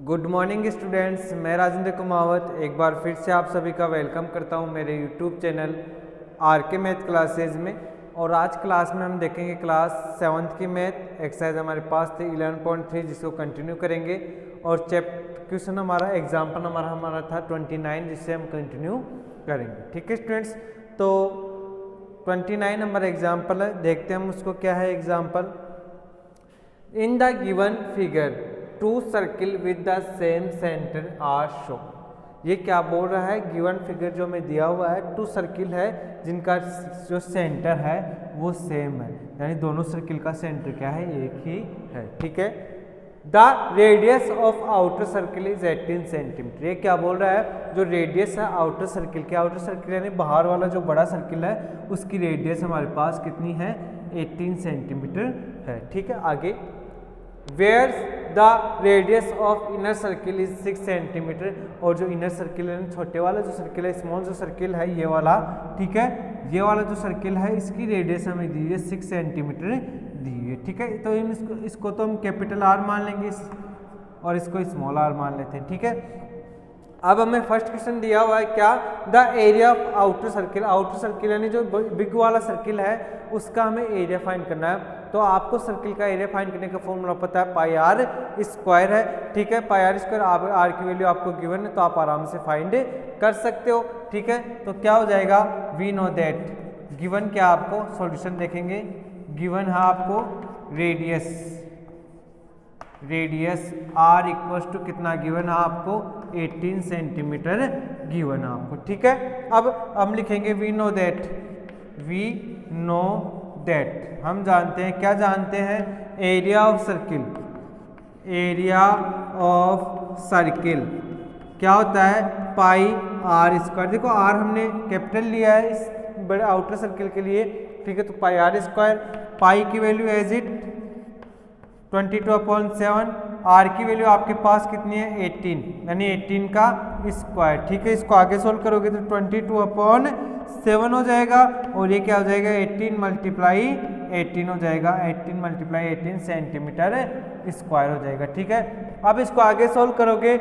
Good morning students, मैं राजेंद्र कुमावत एक बार फिर से आप सभी का वेलकम करता हूं मेरे यूट्यूब चैनल आर के मैथ क्लासेज में। और आज क्लास में हम देखेंगे क्लास 7th की मैथ एक्सरसाइज हमारे पास थी 11.3 जिसको कंटिन्यू करेंगे। और चैप्टर क्वेश्चन हमारा एग्जाम्पल हमारा था 29 जिससे हम कंटिन्यू करेंगे। ठीक है स्टूडेंट्स, तो 29 नंबर एग्जाम्पल है, देखते हैं हम उसको क्या है example. In the given figure two circle with the same centre are show. ये क्या बोल रहा है, गिवन फिगर जो हमें दिया हुआ है टू सर्किल है जिनका जो सेंटर है वो सेम है, यानी दोनों सर्किल का सेंटर क्या है, एक ही है। ठीक है, the radius of outer circle is 18 centimetre. ये क्या बोल रहा है, जो रेडियस है आउटर सर्किल के, आउटर सर्किल यानी बाहर वाला जो बड़ा सर्किल है उसकी रेडियस हमारे पास कितनी है, 18 सेंटीमीटर है। ठीक है, आगे where the radius of inner circle is 6 centimetre. और जो इनर सर्किल है छोटे वाला जो सर्किल है, स्मॉल जो सर्किल है ये वाला, ठीक है, ये वाला जो सर्किल है इसकी रेडियस हमें दी है 6 सेंटीमीटर दी है। ठीक है, तो इसको तो हम कैपिटल आर मान लेंगे और इसको स्मॉल आर मान लेते हैं। ठीक है, अब हमें फर्स्ट क्वेश्चन दिया हुआ है क्या, the area of outer circle. Outer circle यानी जो बिग वाला सर्किल है उसका हमें एरिया फाइंड करना है। तो आपको सर्किल का एरिया फाइंड करने का फॉर्मूला पता है, पाई आर स्क्वायर है। ठीक है, पाई आर स्क्वायर, आर की वैल्यू आपको गिवन है तो आप आराम से फाइंड कर सकते हो। ठीक है, तो क्या हो जाएगा, वी नो दैट गिवन क्या, आपको सॉल्यूशन देखेंगे, गिवन है आपको रेडियस आर इक्वल्स टू कितना गिवन है आपको, 18 सेंटीमीटर गिवन है आपको। ठीक है, अब हम लिखेंगे वी नो दैट, हम जानते हैं, क्या जानते हैं, एरिया ऑफ सर्किल क्या होता है, पाई आर स्क्वायर। देखो आर हमने कैपिटल लिया है इस बड़े आउटर सर्किल के लिए। ठीक है, तो पाई आर स्क्वायर, पाई की वैल्यू एज इट 22/7, आर की वैल्यू आपके पास कितनी है, 18, यानी 18 का स्क्वायर। ठीक है, इसको आगे सोल्व करोगे तो 22/7 हो जाएगा और ये क्या हो जाएगा, 18 मल्टीप्लाई 18 हो जाएगा, 18 मल्टीप्लाई 18 सेंटीमीटर स्क्वायर हो जाएगा। ठीक है, अब इसको आगे सोल्व करोगे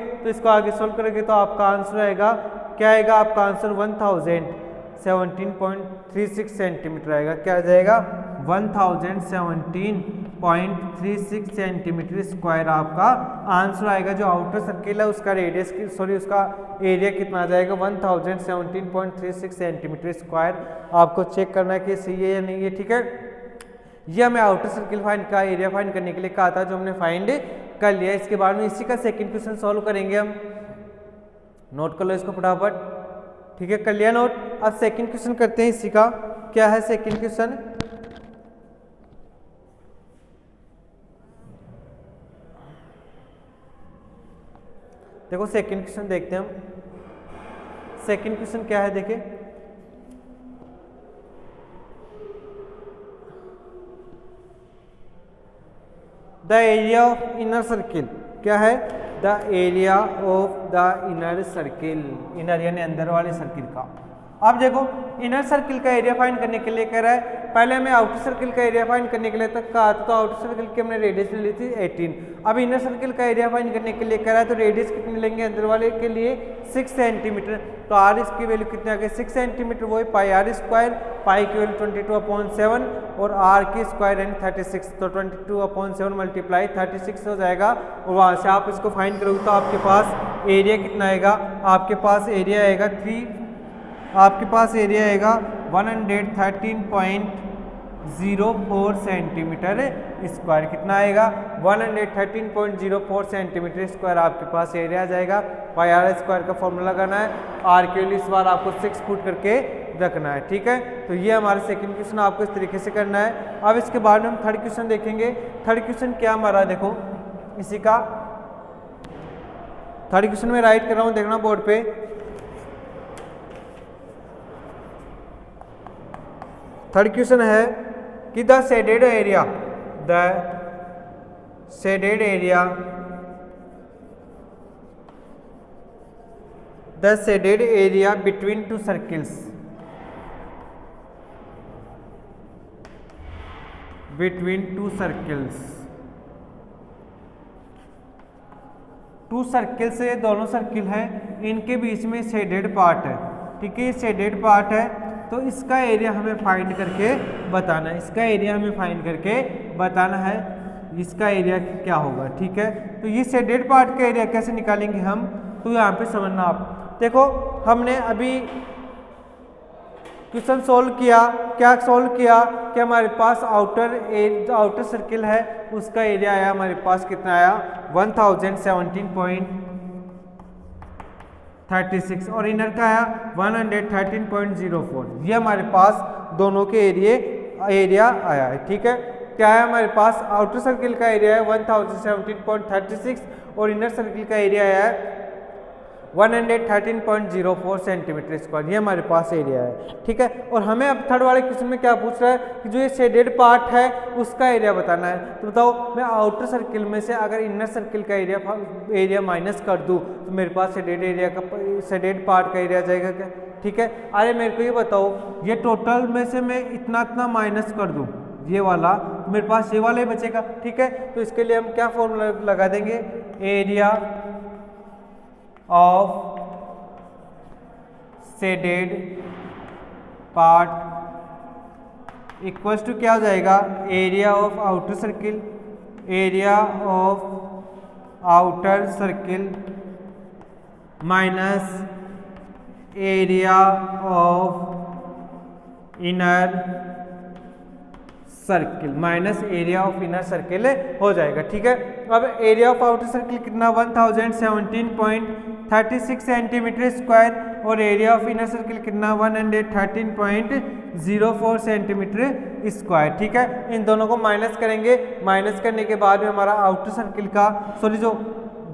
तो आपका आंसर आएगा, क्या आएगा आपका आंसर, 1017.36 सेंटीमीटर आएगा। क्या आ जाएगा, 1017.36 सेंटीमीटर स्क्वायर आपका आंसर आएगा। जो आउटर सर्किल है उसका रेडियस उसका एरिया कितना आ जाएगा, 1017.36 सेंटीमीटर स्क्वायर। आपको चेक करना है कि सही है या नहीं है। ठीक है, ये हमें आउटर सर्किल का एरिया फाइंड करने के लिए कहा था, जो हमने फाइंड कर लिया। इसके बाद में इसी का सेकंड क्वेश्चन सॉल्व करेंगे हम, नोट कर लो इसको फटाफट। ठीक है, कर लिया नोट। अब सेकंड क्वेश्चन करते हैं इसी का, क्या है सेकंड क्वेश्चन, देखो सेकंड क्वेश्चन देखते हैं हम। सेकंड क्वेश्चन क्या है, देखिए the area of inner circle, क्या है, the area of the inner circle, inner यानी अंदर वाले सर्किल का। अब देखो इनर सर्किल का एरिया फाइंड करने के लिए कह रहा है, पहले हमें आउटर सर्किल का एरिया फाइंड करने के लिए तक कहा था, तो आउटर सर्किल की हमने रेडियस ली थी 18। अब इनर सर्किल का एरिया फाइंड करने के लिए कह रहा है, तो रेडियस कितनी लेंगे अंदर वाले के लिए, 6 सेंटीमीटर। तो आर इसकी वैल्यू कितनी आ गई, 6 सेंटीमीटर, वही पाई आर स्क्वायर, पाई की वैल्यू 22/7 और आर की स्क्वायर यानी 36, तो 22/7 मल्टीप्लाई 36 हो जाएगा। और वहाँ से आप इसको फाइंड करोगे तो आपके पास एरिया कितना आएगा, आपके पास एरिया आएगा 113.04 सेंटीमीटर स्क्वायर। कितना आएगा, 113.04 सेंटीमीटर स्क्वायर आपके पास एरिया आ जाएगा। पाई आर स्क्वायर का फॉर्मूला लगाना है, आर के लिए इस बार आपको 6 पुट करके रखना है। ठीक है, तो ये हमारा सेकंड क्वेश्चन आपको इस तरीके से करना है। अब इसके बाद में हम थर्ड क्वेश्चन देखेंगे। थर्ड क्वेश्चन क्या हमारा, देखो इसी का थर्ड क्वेश्चन में राइट कर रहा हूँ, देखना बोर्ड पे। थर्ड क्वेश्चन है कि the shaded area between two circles, two circle से, दोनों सर्किल हैं, इनके बीच में शेडेड पार्ट है, ठीक है, शेडेड पार्ट है, तो इसका एरिया हमें फाइंड करके बताना है, इसका एरिया हमें फाइंड करके बताना है, इसका एरिया क्या होगा, ठीक है। तो ये शेडेड पार्ट का एरिया कैसे निकालेंगे हम, तो यहाँ पे समझना आप। देखो हमने अभी क्वेश्चन सोल्व किया, क्या सोल्व किया कि हमारे पास आउटर सर्किल है, उसका एरिया आया हमारे पास कितना आया 1017.36 और इनर का आया 113.04। ये हमारे पास दोनों के एरिया आया है, ठीक है। क्या है हमारे पास आउटर सर्किल का एरिया है 1017.36 और इनर सर्किल का एरिया है 113.04 सेंटीमीटर स्क्वायर, ये हमारे पास एरिया है, ठीक है। और हमें अब थर्ड वाले क्वेश्चन में क्या पूछ रहा है कि जो ये शेडेड पार्ट है उसका एरिया बताना है। तो बताओ मैं आउटर सर्किल में से अगर इनर सर्किल का एरिया माइनस कर दूं तो मेरे पास शेडेड पार्ट का एरिया जाएगा क्या, ठीक है। अरे मेरे को ये बताओ, ये टोटल में से मैं इतना इतना माइनस कर दूं ये वाला, तो मेरे पास ये वाला ही बचेगा, ठीक है। तो इसके लिए हम क्या फॉर्मूला लगा देंगे, area of shaded part equals to क्या हो जाएगा, area of outer circle, area of outer circle minus area of inner circle minus area of inner circle हो जाएगा, ठीक है। अब एरिया ऑफ आउटर सर्किल कितना 1017.36 सेंटीमीटर स्क्वायर और एरिया ऑफ इनर सर्किल कितना 113.04 सेंटीमीटर स्क्वायर, ठीक है। इन दोनों को माइनस करेंगे, माइनस करने के बाद में हमारा आउटर सर्किल का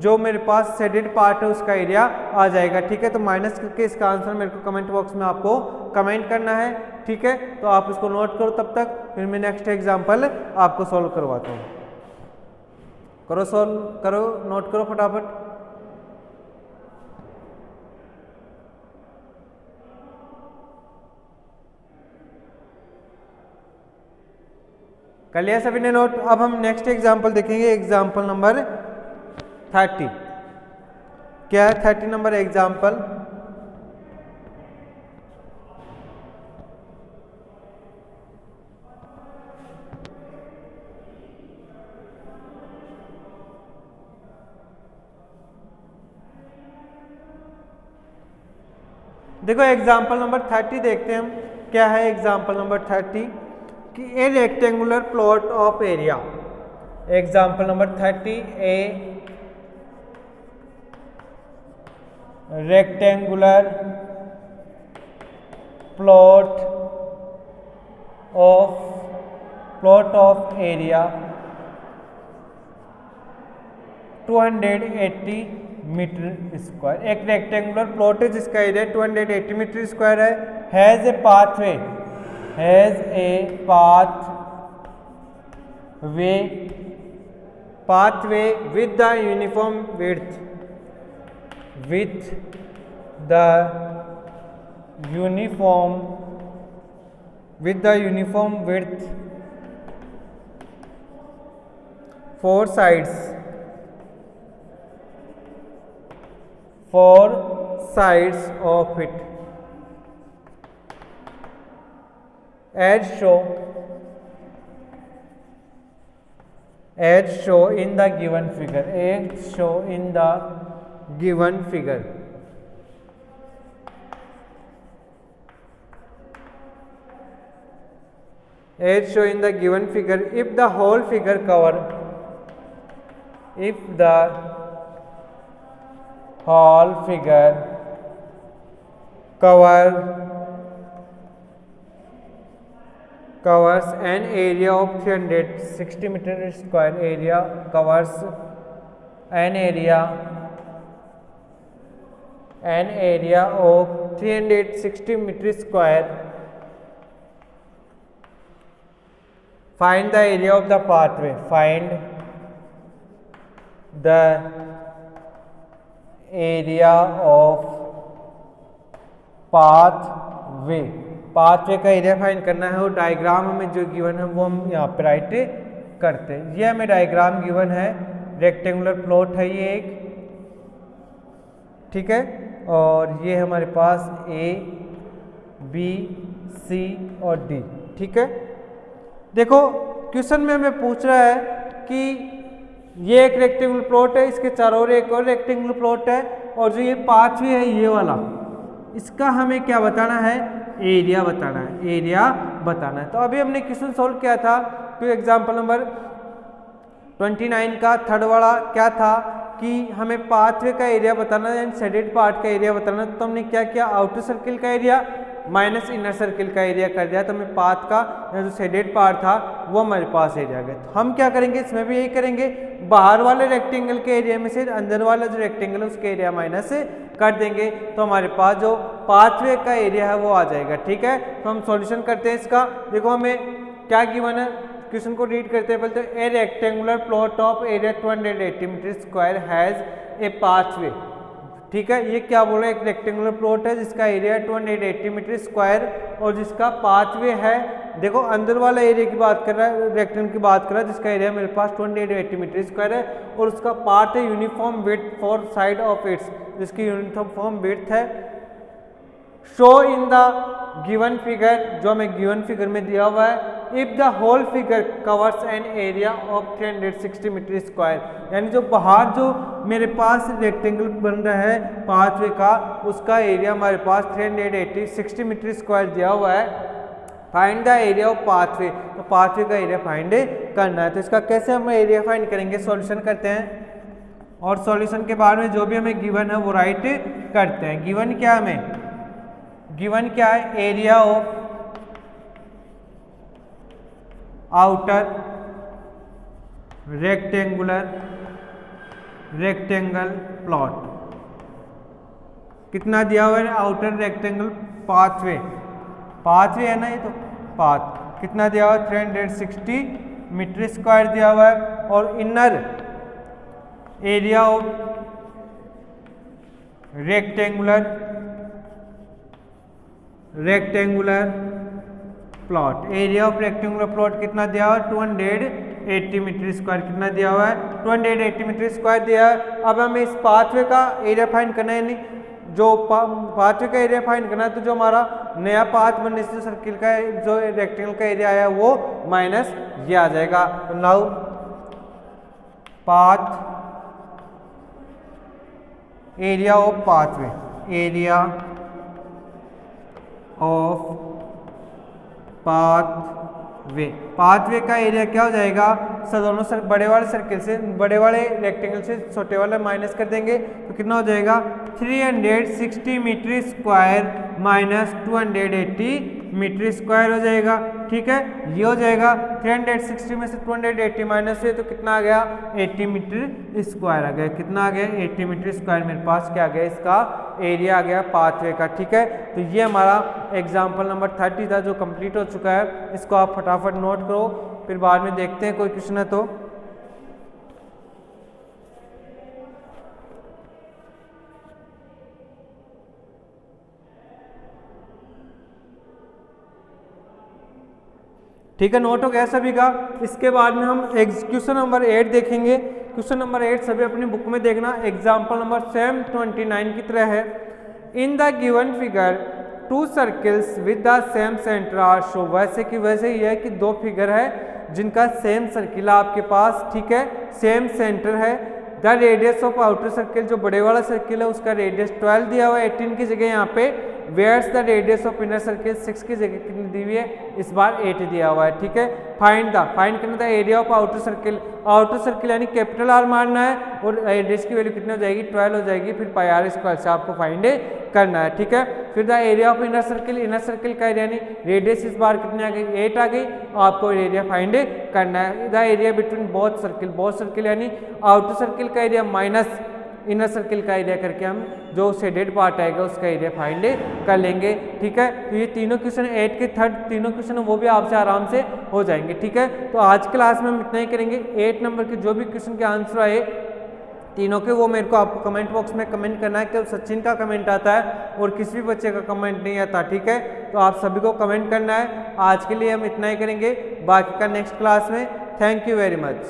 जो मेरे पास शेडेड पार्ट है उसका एरिया आ जाएगा, ठीक है। तो माइनस करके इसका आंसर मेरे को कमेंट बॉक्स में आपको कमेंट करना है, ठीक है। तो आप इसको नोट करो, तब तक फिर मैं नेक्स्ट एग्जांपल आपको सॉल्व करवाता हूँ। करो सॉल्व करो, नोट करो फटाफट। कर लिया सभी ने नोट। अब हम नेक्स्ट एग्जांपल देखेंगे, एग्जांपल नंबर 30। क्या है 30 नंबर एग्जांपल, देखो एग्जाम्पल नंबर 30 देखते हैं हम। क्या है एग्जाम्पल नंबर 30 कि a rectangular plot of area. Example number 30 a rectangular plot of area 280 metre square. एक रेक्टेंगुलर प्लॉट है जिसका एरिया 280 मीटर स्क्वायर है। Has a pathway with the uniform width four sides of it as show in the given figure, if the whole figure cover covers an area of 360 meter square, covers an area of 360 meter square. Find the area of the pathway. Find the area of pathway का area find करना है। और diagram में जो given है वो हम यहाँ पे राइट करते हैं। ये हमें डायग्राम गिवन है, रेक्टेंगुलर प्लॉट है ये एक, ठीक है। और ये हमारे पास ए बी सी और डी, ठीक है। देखो क्वेश्चन में हमें पूछ रहा है कि ये एक रेक्टेंगुलर प्लॉट है, इसके चारों ओर एक और रेक्टेंगुलर प्लॉट है, और जो ये पांचवी है ये वाला, इसका हमें क्या बताना है, एरिया बताना है, एरिया बताना है। तो अभी हमने क्वेश्चन सोल्व किया था, तो एग्जाम्पल नंबर 29 का थर्ड वाला क्या था कि हमें पाथवे का एरिया बताना है, यानी शेडेड पार्ट का एरिया बताना है। तो हमने क्या किया, आउटर सर्किल का एरिया माइनस इनर सर्किल का एरिया कर दिया, तो हमें पाथ का जो शेडेड पार्ट था वो हमारे पास एरिया आ गया। तो हम क्या करेंगे, इसमें भी यही करेंगे, बाहर वाले रेक्टेंगल के एरिया में से अंदर वाला जो रेक्टेंगल है उसके एरिया माइनस कर देंगे, तो हमारे पास जो पाथवे का एरिया है वो आ जाएगा, ठीक है। तो हम सॉल्यूशन करते हैं इसका। देखो हमें क्या गिवन है, क्वेश्चन को रीड करते हैं पहले। तो a rectangular plot of area 280 metre square has a pathway, ठीक है। ये क्या बोल रहा है, एक रेक्टेंगुलर प्लॉट है जिसका एरिया 280 मीटर स्क्वायर और जिसका पाथवे है, देखो अंदर वाला एरिया की बात कर रहा है, रेक्टेंगल की बात कर रहा है, जिसका एरिया मेरे पास 280 मीटर स्क्वायर है, और उसका पार्ट है uniform width four side of its, जिसकी यूनिफॉर्म विड्थ है। Show in the given figure, जो हमें गिवन फिगर में दिया हुआ है, if the whole figure covers an area of 360 metre square, यानी जो बाहर जो मेरे पास रेक्टेंगल बन रहा है पाथवे का, उसका एरिया हमारे पास 360 मीटर स्क्वायर दिया हुआ है। Find the area of pathway, तो पाथवे का एरिया फाइंड करना है। तो इसका कैसे हम एरिया फाइंड करेंगे, सॉल्यूशन करते हैं, और सॉल्यूशन के बाद में जो भी हमें गिवन है वो राइट करते हैं। गिवन क्या है हमें, गिवन क्या है, area of outer rectangle plot, कितना दिया हुआ है, आउटर रेक्टेंगल पाथवे, पाथवे है ना ये, तो पाथ कितना दिया हुआ है, 360 मीटर स्क्वायर दिया हुआ है, और inner area of rectangular plot, area of rectangular plot कितना दिया हुआ है, 280 मीटर स्क्वायर, कितना दिया हुआ है, 280 मीटर स्क्वायर दिया है। अब हमें इस पाथवे का एरिया फाइंड करना है, यानी जो पाथवे का एरिया फाइंड करना है, तो जो हमारा नया पाथ बनने से सर्किल का जो रेक्टेंगल का एरिया आया वो माइनस ये आ जाएगा। तो now path area of pathway, area of pathway, pathway का एरिया क्या हो जाएगा, दोनों बड़े वाले सर्किल से, बड़े वाले रेक्टेंगल से छोटे वाले माइनस कर देंगे, तो कितना हो जाएगा, 360 metre square minus 280 metre square हो जाएगा, ठीक है। ये हो जाएगा 360 में से 280 माइनस हुए तो कितना आ गया, 80 मीटर स्क्वायर आ गया, कितना आ गया, 80 मीटर स्क्वायर मेरे पास क्या आ गया, इसका एरिया आ गया पाथवे का, ठीक है। तो ये हमारा एग्जाम्पल नंबर 30 था जो कंप्लीट हो चुका है। इसको आप फटाफट नोट करो, फिर बाद में देखते हैं कोई क्वेश्चन है तो। ठीक है, नोट हो गया सभी का। इसके बाद में हम क्वेश्चन नंबर 8 देखेंगे। क्वेश्चन नंबर 8 सभी अपनी बुक में देखना, एग्जाम्पल नंबर सेम 29 की तरह है। In the given figure 2 circles with the same centre are show, वैसे कि वैसे ही है कि 2 फिगर है जिनका सेम सर्किल है आपके पास, ठीक है, सेम सेंटर है। The radius of outer circle, जो बड़े वाला सर्किल है उसका रेडियस 12 दिया हुआ है 18 की जगह यहाँ पे, where's the radius of inner circle 6 की जगह कितनी दी हुई है, इस बार 8 दिया हुआ है, ठीक है। फाइंड करना था area of outer circle, outer circle यानी कैपिटल आर मारना है, और रेडियस की वैल्यू कितनी हो जाएगी, 12 हो जाएगी, फिर पाई आर स्क्वायर से आपको फाइंड करना है, ठीक है। फिर the area of inner circle का एरिया यानी रेडियस इस बार कितनी आ गई, 8 आ गई, आपको एरिया फाइंड करना है। The area between both circle यानी आउटर सर्किल का एरिया माइनस इनर सर्किल का एरिया करके हम जो शेडेड पार्ट आएगा उसका एरिया फाइंड कर लेंगे, ठीक है। तो ये तीनों क्वेश्चन 8 के थर्ड तीनों क्वेश्चन वो भी आपसे आराम से हो जाएंगे, ठीक है। तो आज क्लास में हम इतना ही करेंगे। 8 नंबर के जो भी क्वेश्चन के आंसर आए तीनों के, वो मेरे को आपको कमेंट बॉक्स में कमेंट करना है। केवल सचिन का कमेंट आता है और किसी भी बच्चे का कमेंट नहीं आता, ठीक है। तो आप सभी को कमेंट करना है। आज के लिए हम इतना ही करेंगे, बाकी का नेक्स्ट क्लास में। Thank you very much.